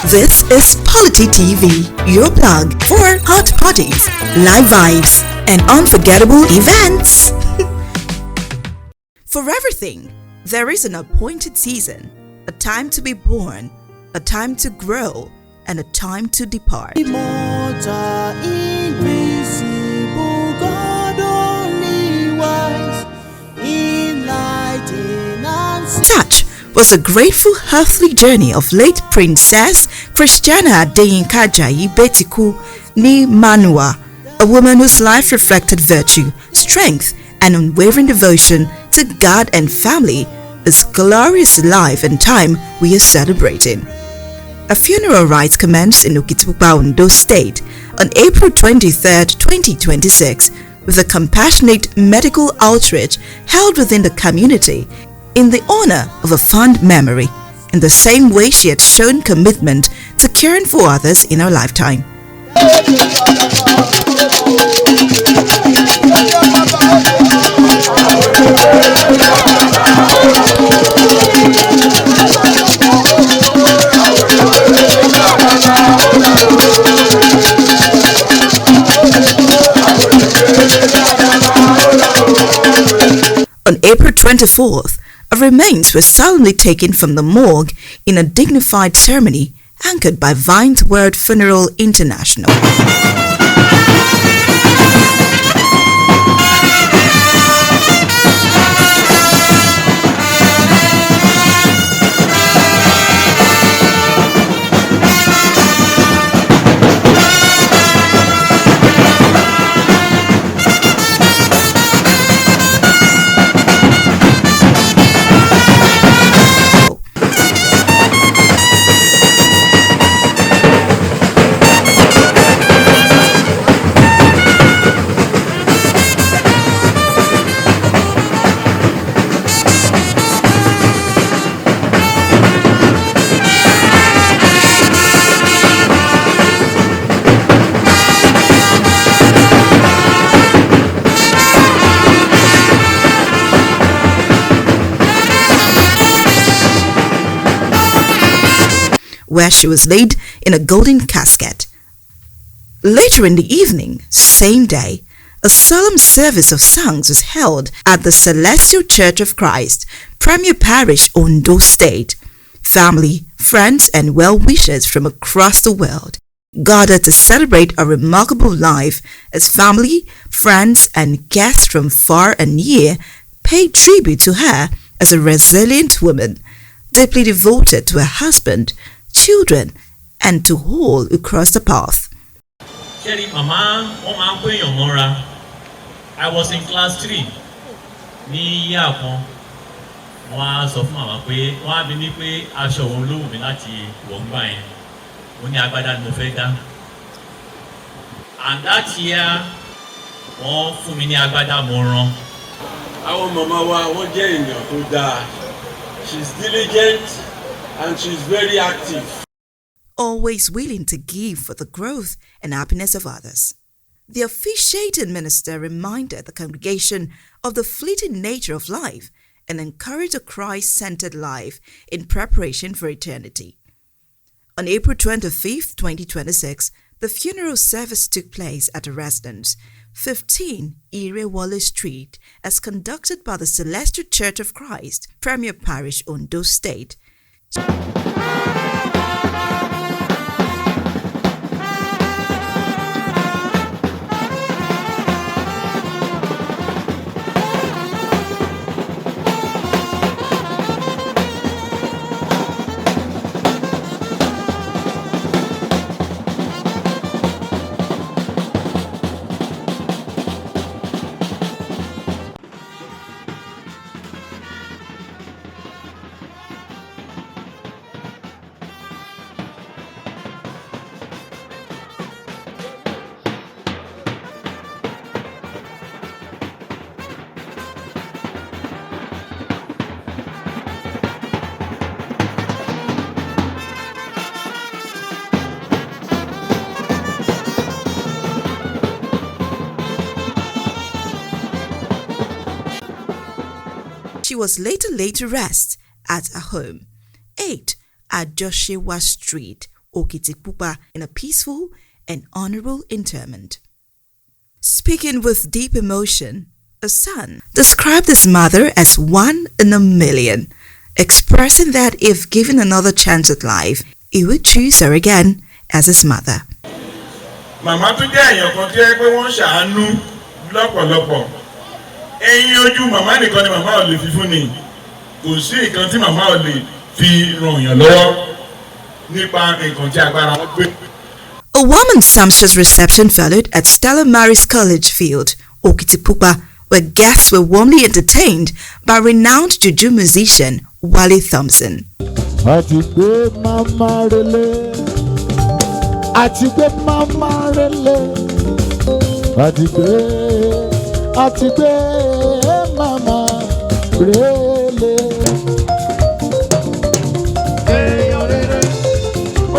This is Polity TV, your plug for hot parties, live vibes, and unforgettable events. For everything, there is an appointed season, a time to be born, a time to grow, and a time to depart. Immortal, invisible God, only wise, enlightened and Such was the grateful earthly journey of late Princess Christianah Betiku ni Manua, a woman whose life reflected virtue, strength, and unwavering devotion to God and family. This glorious life and time we are celebrating. A funeral rites commenced in Okitipupa, Ondo State on April 23, 2026, with a compassionate medical outreach held within the community in the honor of a fond memory, in the same way she had shown commitment to caring for others in her lifetime. On April 24th, her remains were solemnly taken from the morgue in a dignified ceremony anchored by Vine's Word Funeral International. Where she was laid in a golden casket. Later in the evening, same day, a solemn service of songs was held at the Celestial Church of Christ, Premier Parish, Ondo State. Family, friends, and well-wishers from across the world gathered to celebrate a remarkable life as family, friends, and guests from far and near paid tribute to her as a resilient woman, deeply devoted to her husband, children, and to all who crossed the path. I was in class 3. Ní year kan, wọ́n sọ fún màmá pé wọ́n á bi mí pé aṣọ wo ló wù mí láti wọ̀ ńgbà yẹn. Mo ní agbádá ni mo fẹ́ dá. And that year, wọ́n fún mi ní agbádá mo rán. Àwọn màmá wa wọ́n jẹ́ èèyàn tó dáa. She's diligent and she's very active. Always willing to give for the growth and happiness of others. The officiating minister reminded the congregation of the fleeting nature of life and encouraged a Christ-centered life in preparation for eternity. On April 25, 2026, the funeral service took place at a residence, 15 Irewole Street, as conducted by the Celestial Church of Christ, Premier Parish, Ondo State. She was later laid to rest at her home, 8 at Joshua Street, Okitipupa in a peaceful and honorable interment. Speaking with deep emotion, a son described his mother as one in a million, expressing that if given another chance at life, he would choose her again as his mother. Màmá tó jẹ́ èèyàn kan tó yẹ pé wọ́n ṣàánú lọ́pọ̀lọpọ̀. Ẹyin ojú màmá nìkan ni màmá ò lè fi fún ni. Kò sí nǹkan tí màmá ò lè fi ràn yàn lọ́wọ́ nípa nǹkan tí agbára wọn gbé. A woman's sumptuous reception followed at Stella Maris College Field, Okitipupa, where guests were warmly entertained by renowned juju musician Wale Thompson. Atigbe mama rele, atigbe mama rele, atigbe mama rele.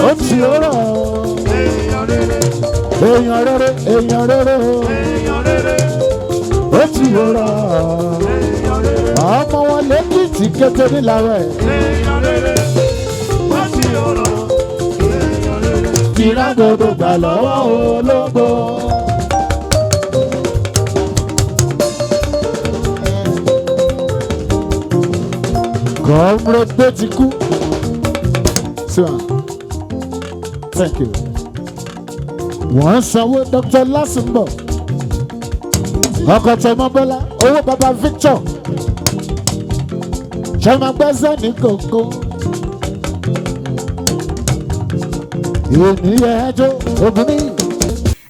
Oti ora, eyan rere, oti ora. Ọmọ wọn lẹ́kìtì kété níláwẹ̀. Ìrágbọ́dọ̀ gbà lọ́wọ́ ológbò. Comrade Betiku. Thank you. Wọ́n sanwó Dr. Lasunbo. Ọkọ̀ Tẹ̀mọ́bọ́lá, owó bàbá Victor.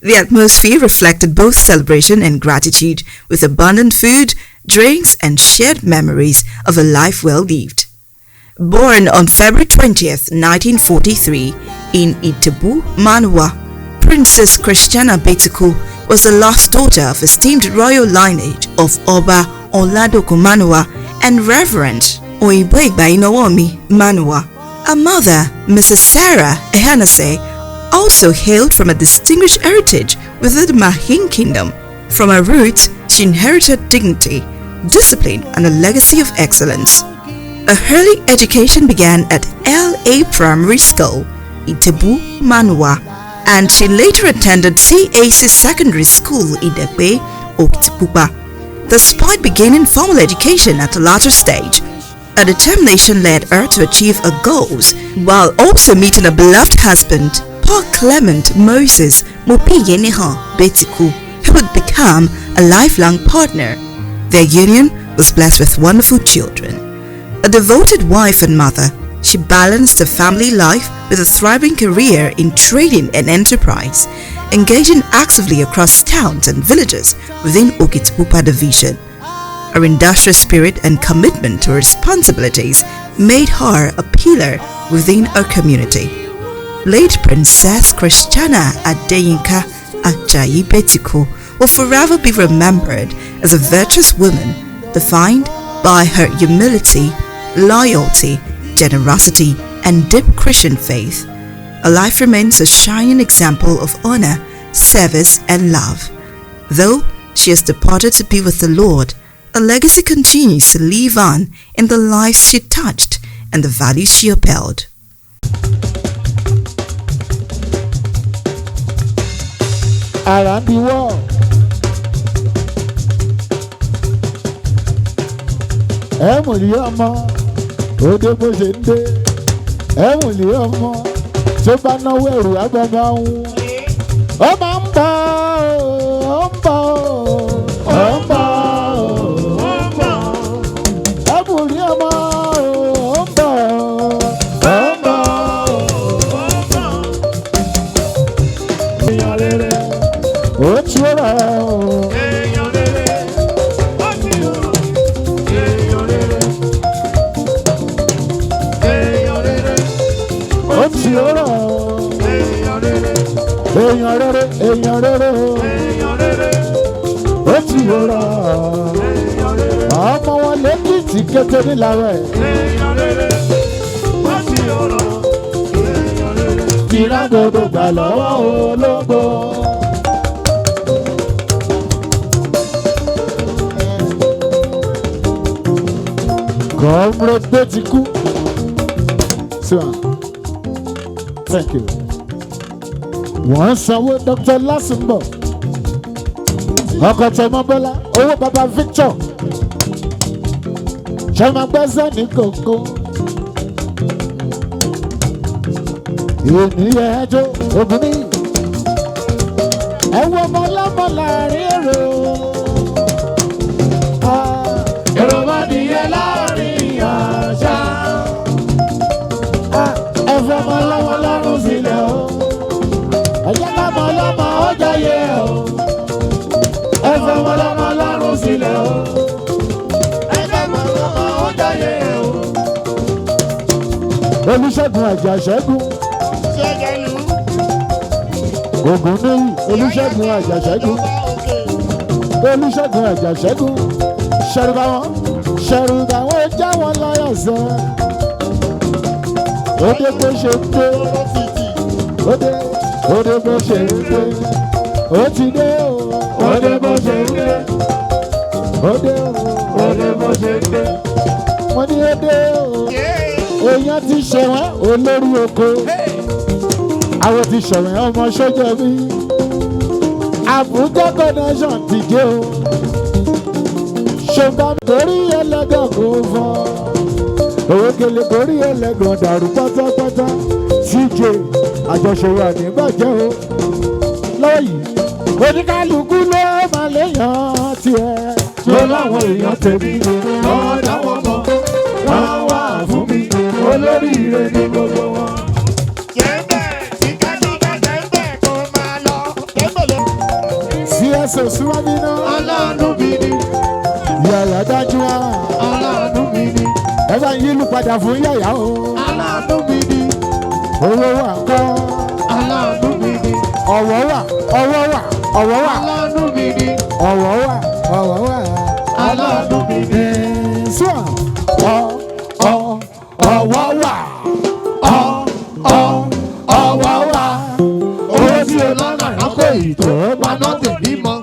The atmosphere reflected both celebration and gratitude, with abundant food, drinks, and shared memories of a life well lived. Born on February 20th, 1943, in Itebu, Manua, Princess Christianah Betiku was the last daughter of esteemed royal lineage of Oba Oladoku Manua and Reverend Oiboigbainowomi Manua. Her mother, Mrs. Sarah Ehanase, also hailed from a distinguished heritage within the Mahin Kingdom. From her roots, she inherited dignity, discipline, and a legacy of excellence. Her early education began at L.A. Primary School, Itebu, Manua, and she later attended CAC Secondary School, Idepe, Okitipupa. Despite beginning formal education at a later stage, her determination led her to achieve her goals while also meeting a beloved husband, Paul Clement Moses Mopiyeneha Betiku, who would become a lifelong partner. Their union was blessed with wonderful children. A devoted wife and mother, she balanced her family life with a thriving career in trading and enterprise, engaging actively across towns and villages within Okitipupa Division. Her industrious spirit and commitment to responsibilities made her a pillar within her community. Late Princess Christianah Betiku will forever be remembered as a virtuous woman defined by her humility, loyalty, generosity, and deep Christian faith. Her life remains a shining example of honor, service, and love. Though she has departed to be with the Lord, her legacy continues to live on in the lives she touched and the values she upheld. Around the world, Emily ọmọ òde bó ṣe ń dé, Emily ọmọ tó bá náwó ẹrù abẹ́mọ́ ọ̀hún, ó máa ń bọ̀ ó ń bọ̀ ó ń bọ̀ Emily ọmọ ó ń bọ̀ ó ń bọ̀ èèyàn rere ó tú ọ̀rọ̀ èèyàn rere ó ti ọ̀rọ̀ èèyàn rere èèyàn rere ó ti ọ̀rọ̀ èèyàn rere èèyàn rere èèyàn rere ó ti ọ̀rọ̀ ọmọ wọn lẹ́kìtì kété níláwẹ̀ èèyàn rere ó ti ọ̀rọ̀ èèyàn rere ìrágbọ́dọ̀ gbà lọ́wọ́ ológbò. Comrade Betiku. Thank you. Wọ́n sanwó Dr. Lásìmbọ̀. Ọkọ̀ tẹ̀mọ́ Bọ́lá, owó bàbá Victor. Ṣé máa gbẹ́sẹ̀ ní kòkó? Ènìyàn ẹjọ́ obìnrin. Ẹ wo ọmọ ọlọ́mọ láàrin èrò. Èrò má dìyẹ láàrin àṣà. Ẹ fẹ́ ọmọ ọlọ́mọ lọ́rùn sílẹ̀ o. Ẹ jẹ́ ká ọmọ ọlọ́mọ ó jayé o. Ẹ fẹ́ ọmọ ọlọ́mọ lọ́rùn sílẹ̀ o. Ẹ fẹ́ ọmọ ọlọ́mọ ó jayé o. Olúṣẹ́gun Àjàṣẹ́gun. Ògùn ní Olúṣẹ́gun Àjàṣẹ́gun. Olúṣẹ́gun Àjàṣẹ́gun. Ṣẹ̀rùbà wọn já wọn láyọ̀ sẹ́. Òde bó ṣe dé. Òde bó ṣe dé. Ó ti dé o. Òde bó ṣe dé. Òde bó ṣe dé. Wọ́n ní òde o. Èèyàn ti ṣẹ̀wọ̀n olórí oko. Àwọn ti ṣẹ̀wọ̀n ọmọ sójà bí. Àbújá connection ti dé o. Ṣùgbọ́n torí ẹlẹ́gàn kò fọ́. Òwòkèlè torí ẹlẹ́gàn dàrú pátápátá. CJ àjọṣe wa nígbàjẹ́ o. Lọ́wọ́ yìí oníkálukú ló máa léèyàn tiẹ̀. Tó láwọn èèyàn tèmi lọ́wọ́ dáwọ́ mọ́. Wọ́n wà fún mi olóríire ní gbogbo wọn. CS Osuwami náà. Aláàánú mi ni. Yàrá dájú wa. Aláàánú mi ni. Ẹ bá yí lù padà fún yàyà o. Aláàánú mi ni. Owó wà kọ́. Aláàánú mi ni. Ọ̀wọ̀ wà. Aláàánú mi ni. Ọ̀wọ̀ wà. Aláàánú mi ni. Sùn. Ọ̀wọ̀ wà. Ọ̀wọ̀ wà. Owó tí o lọ́nà ránkò ìtò paná tèmi mọ́.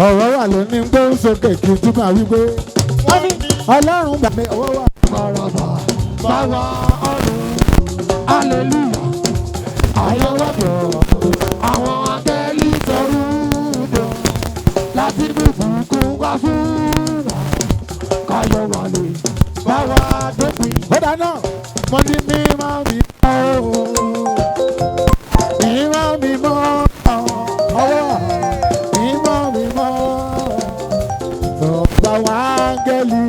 Ọ̀rọ̀ wà lóní gbóhùn sókè kí n tún máa wí pé wọ́n ní Ọlọ́run gbà mí ọwọ́ wà. Bàràbà báwa ọ̀run hallelujah ayọ̀wọ̀dọ̀ àwọn akẹ́lí tọrú dọ̀ láti bùkún wá fún wa káyọ̀ wà lè báwa dópin. Ó dáná mo ní mímọ́ mi mọ́ mímọ́ mi mọ́ ọwọ́ mímọ́ mi mọ́ ọ̀pọ̀ àwọn áńgẹ́lì.